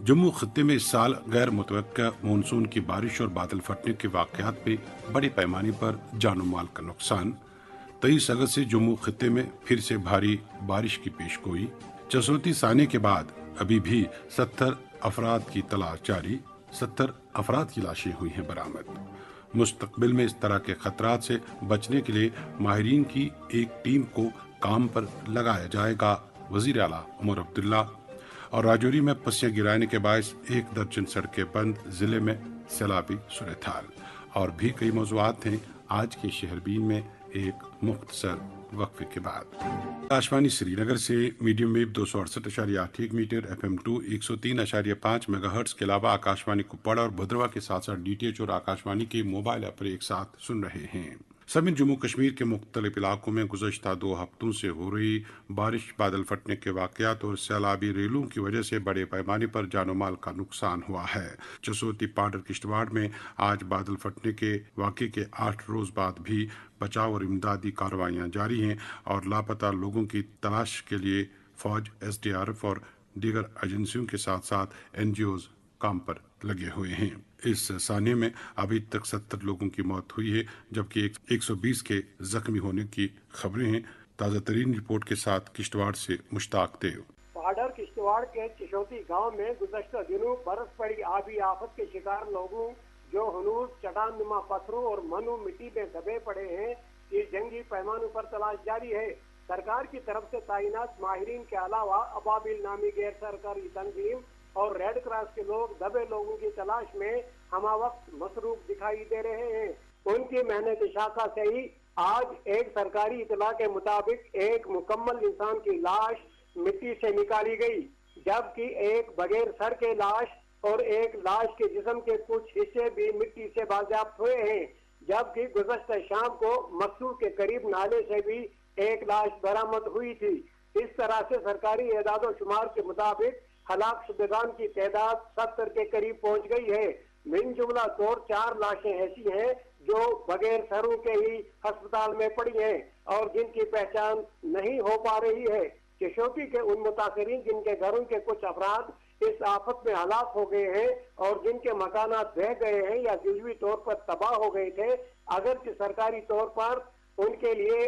जम्मू खत्ते में इस साल गैर मुतवक्का मानसून की बारिश और बादल फटने के वाकयात में बड़े पैमाने पर जानो माल का नुकसान। 23 अगस्त से जम्मू खत्ते में फिर से भारी बारिश की पेशगोई। जसोती साने के बाद अभी भी 70 अफराद की तलाश जारी। 70 अफराद की लाशें हुई हैं बरामद। मुस्तकबिल में इस तरह के खतरात से बचने के लिए माहिरीन की एक टीम को काम पर लगाया जाएगा। वजीर आला उमर अब्दुल्ला। और राजौरी में पस्सियां गिराने के बायस 1 दर्जन सड़कें बंद, जिले में सैलाबी सूरत-हाल और भी कई मौज़ूआत हैं आज के शहरबीन में एक मुख्तसर वक्फे के बाद। आकाशवाणी श्रीनगर से medium wave 268.81 metre, FM2 103.5 megahertz के अलावा आकाशवाणी कुपवाड़ा और भद्रवा के साथ साथ DTH और आकाशवाणी के मोबाइल ऐप पर एक साथ सुन रहे हैं। समेत जम्मू कश्मीर के मुख्तलिफ इलाकों में गुज़श्ता 2 हफ्तों से हो रही बारिश, बादल फटने के वाकयात और सैलाबी रेलों की वजह से बड़े पैमाने पर जानो माल का नुकसान हुआ है। जसोती, पाडर, किश्तवाड़ में आज बादल फटने के वाक़े के 8 रोज बाद भी बचाव और इमदादी कार्रवाइयाँ जारी हैं और लापता लोगों की तलाश के लिए फौज, SDRF और दीगर एजेंसियों के साथ साथ NGOs काम पर लगे हुए हैं। इस साने में अभी तक 70 लोगों की मौत हुई है, जबकि 120 के जख्मी होने की खबरें हैं। ताज़ा तरीन रिपोर्ट के साथ किश्तवाड़ से मुश्ताक देव। पाडर किश्तवाड़ के चिशोती गांव में गुज़श्ता दिनों बरस पड़ी आबी आफत के शिकार लोगों जो हनूज चट्टान नुमा पत्थरों और मनु मिट्टी में दबे पड़े हैं की जंगी पैमानों पर तलाश जारी है। सरकार की तरफ से तैनात माहिरीन के अलावा अबाबिल नामी गैर सरकारी तंजीम और रेड क्रॉस के लोग दबे लोगों की तलाश में हमा वक्त मसरूफ दिखाई दे रहे हैं। उनकी मेहनत शाखा से ही आज एक सरकारी इतला के मुताबिक एक मुकम्मल इंसान की लाश मिट्टी से निकाली गई, जबकि एक बगैर सर के लाश और एक लाश के जिस्म के कुछ हिस्से भी मिट्टी से बाजियाफ्त हुए हैं। जबकि गुज़श्ता शाम को मकसूद के करीब नाले से भी एक लाश बरामद हुई थी। इस तरह से सरकारी एदाद शुमार के मुताबिक हलाक शुदगान की तादाद 70 के करीब पहुंच गई है। मिन जुमला तौर 4 लाशें ऐसी हैं जो बगैर सरों के ही अस्पताल में पड़ी हैं और जिनकी पहचान नहीं हो पा रही है। केशोती के उन मुतासरीन जिनके घरों के कुछ अफराद इस आफत में हलाक हो गए हैं और जिनके मकानात बह गए हैं या जुज़वी तौर पर तबाह हो गए थे, अगरचे सरकारी तौर पर उनके लिए